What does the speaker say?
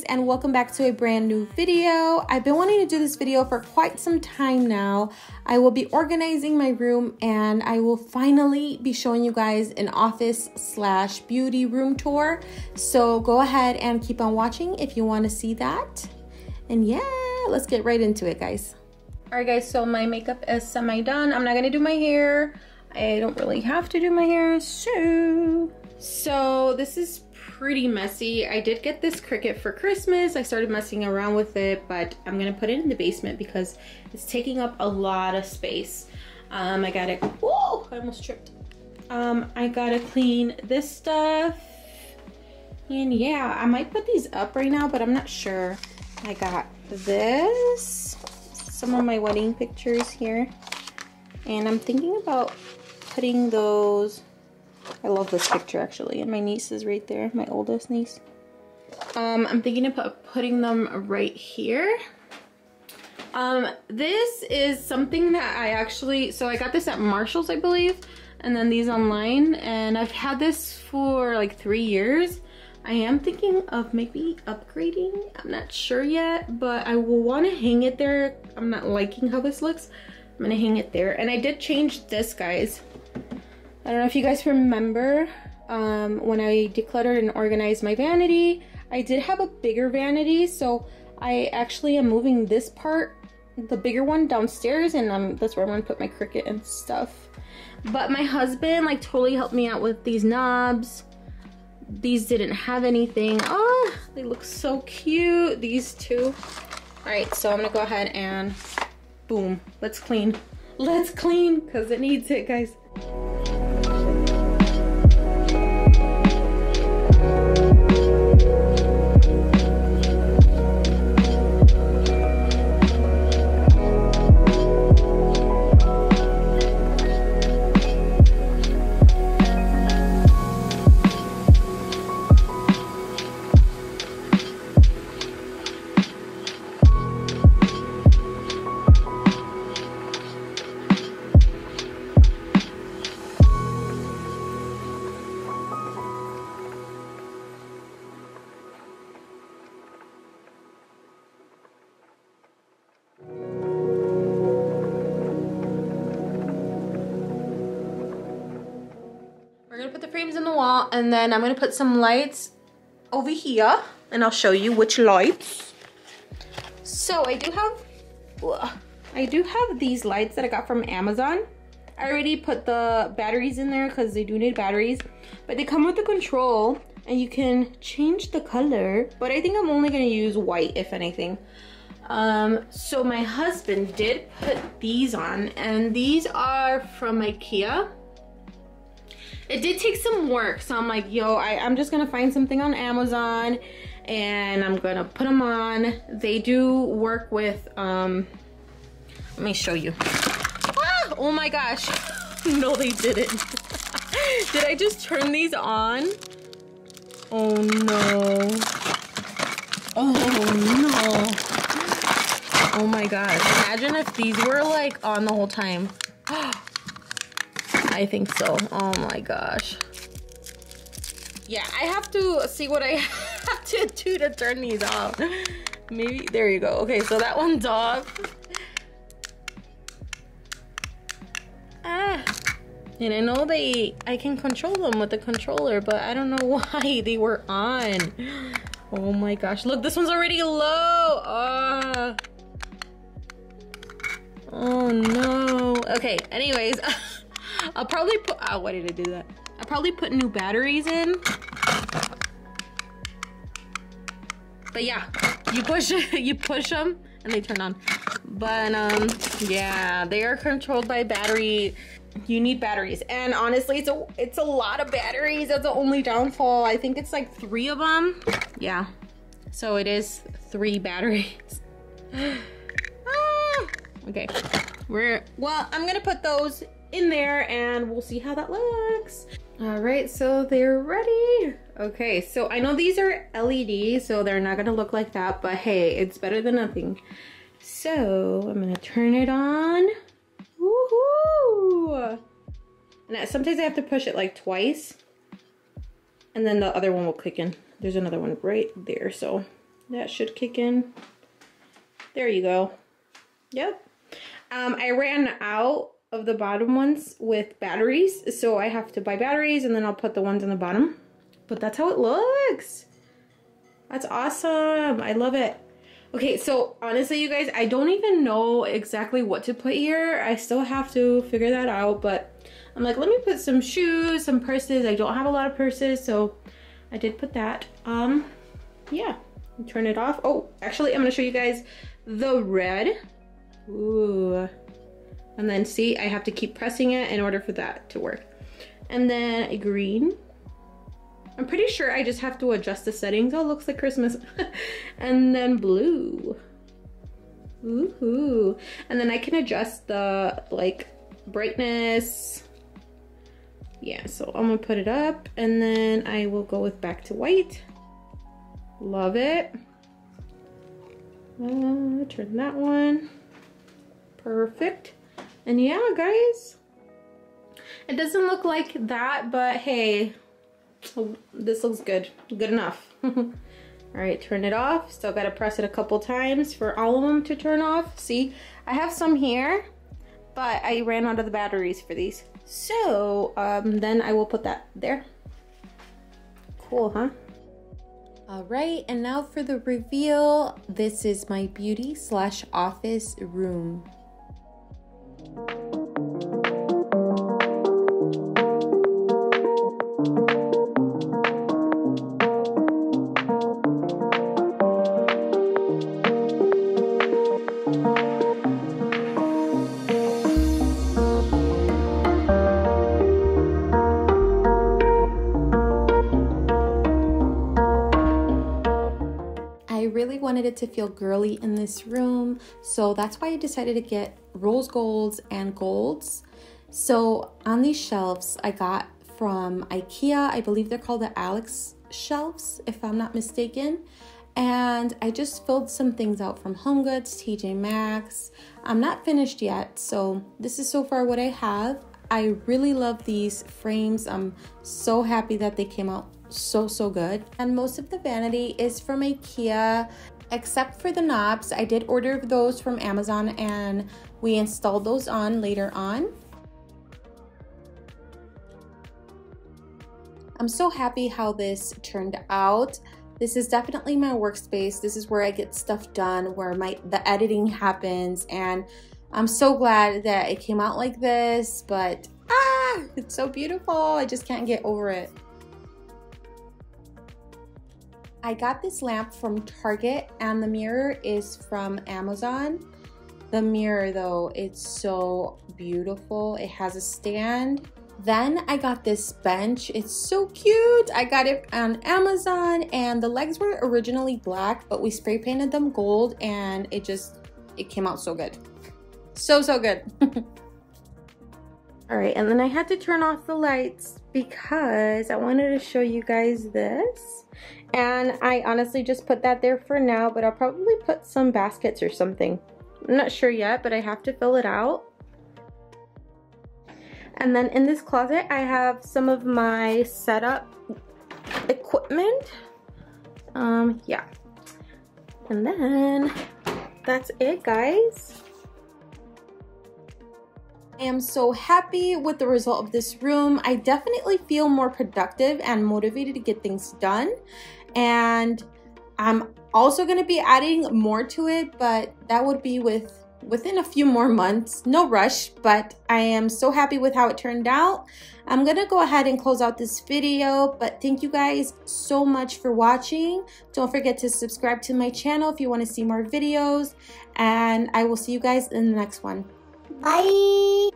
and welcome back to a brand new video. I've been wanting to do this video for quite some time now. I will be organizing my room and I will finally be showing you guys an office slash beauty room tour. So go ahead and keep on watching if you want to see that. And yeah, let's get right into it, guys. All right, guys, so my makeup is semi done. I'm not gonna do my hair. I don't really have to do my hair, so this is pretty messy. I did get this Cricut for Christmas. I started messing around with it, but I'm gonna put it in the basement because it's taking up a lot of space. I gotta, whoa, I almost tripped. I gotta clean this stuff. And yeah, I might put these up right now, but I'm not sure. I got this, some of my wedding pictures here. And I'm thinking about putting those, I love this picture actually, and my niece is right there, my oldest niece. I'm thinking of putting them right here. This is something that I actually, so I got this at Marshall's, I believe, and then these online, and I've had this for like 3 years. I am thinking of maybe upgrading. I'm not sure yet, but I will want to hang it there. I'm not liking how this looks. I'm gonna hang it there. And I did change this, guys. I don't know if you guys remember when I decluttered and organized my vanity. I did have a bigger vanity, so I actually am moving this part, the bigger one, downstairs, and that's where I'm gonna put my Cricut and stuff. But my husband like totally helped me out with these knobs. These didn't have anything. Oh, they look so cute, these two. All right, so I'm gonna go ahead and boom, let's clean. Let's clean, because it needs it, guys. We're gonna put the frames in the wall, and then I'm gonna put some lights over here, and I'll show you which lights. So I do have these lights that I got from Amazon. I already put the batteries in there because they do need batteries, but they come with a control and you can change the color, but I think I'm only gonna use white if anything. So my husband did put these on, and these are from IKEA. It did take some work, so I'm like, yo, I'm just gonna find something on Amazon and I'm gonna put them on. They do work with, let me show you. Ah, oh my gosh. No, they didn't. Did I just turn these on? Oh no. Oh no. Oh my gosh. Imagine if these were like on the whole time. I think so. Oh my gosh. Yeah, I have to see what I have to do to turn these off. Maybe, there you go. Okay, so that one's off. Ah. And I know I can control them with the controller, but I don't know why they were on. Oh my gosh. Look, this one's already low. Oh no. Okay, anyways. I'll probably put, oh, why did I do that? I'll probably put new batteries in. But yeah, you push them and they turn on. But yeah, they are controlled by battery. You need batteries. And honestly, it's a lot of batteries. That's the only downfall. I think it's like 3 of them. Yeah, so it is 3 batteries. Okay, well, I'm gonna put those in there and we'll see how that looks. All right, so they're ready. Okay, so I know these are LED, so they're not gonna look like that, but hey, it's better than nothing. So I'm gonna turn it on. Woohoo! And sometimes I have to push it like twice, and then the other one will kick in. There's another one right there, so That should kick in. There you go. Yep. I ran out of the bottom ones with batteries, so I have to buy batteries and then I'll put the ones on the bottom. But that's how it looks. That's awesome. I love it. Okay, so honestly, you guys, I don't even know exactly what to put here. I still have to figure that out, but I'm like, let me put some shoes, some purses. I don't have a lot of purses, so I did put that. Yeah, turn it off. Oh, actually, I'm gonna show you guys the red. Ooh. And then see, I have to keep pressing it in order for that to work. And then a green. I'm pretty sure I just have to adjust the settings. Oh, it looks like Christmas. And then blue. Ooh. And then I can adjust the like brightness. Yeah, so I'm gonna put it up and then I will go with back to white. Love it. Turn that one. Perfect. And yeah, guys, it doesn't look like that, but hey, this looks good. Good enough. All right, turn it off. Still gotta press it a couple times for all of them to turn off. See, I have some here, but I ran out of the batteries for these. So then I will put that there. Cool, huh? All right, and now for the reveal. This is my beauty/office room. Really wanted it to feel girly in this room, so that's why I decided to get rose golds and golds. So on these shelves I got from IKEA, I believe they're called the Alex shelves if I'm not mistaken, and I just filled some things out from HomeGoods, TJ Maxx. I'm not finished yet, so this is so far what I have. I really love these frames. I'm so happy that they came out so good. And most of the vanity is from IKEA except for the knobs. I did order those from Amazon and we installed those on later on. I'm so happy how this turned out. This is definitely my workspace. This is where I get stuff done, where the editing happens, and I'm so glad that it came out like this. But it's so beautiful. I just can't get over it. I got this lamp from Target and the mirror is from Amazon. The mirror though, it's so beautiful. It has a stand. Then I got this bench. It's so cute. I got it on Amazon and the legs were originally black, but we spray painted them gold and it came out so good. So good. All right, and then I had to turn off the lights because I wanted to show you guys this. And I honestly just put that there for now, but I'll probably put some baskets or something. I'm not sure yet, but I have to fill it out. And then in this closet, I have some of my setup equipment. Yeah. And then that's it, guys. I am so happy with the result of this room. I definitely feel more productive and motivated to get things done. And I'm also going to be adding more to it, but that would be within a few more months. No rush, but I am so happy with how it turned out. I'm going to go ahead and close out this video, but thank you guys so much for watching. Don't forget to subscribe to my channel if you want to see more videos, and I will see you guys in the next one. Bye!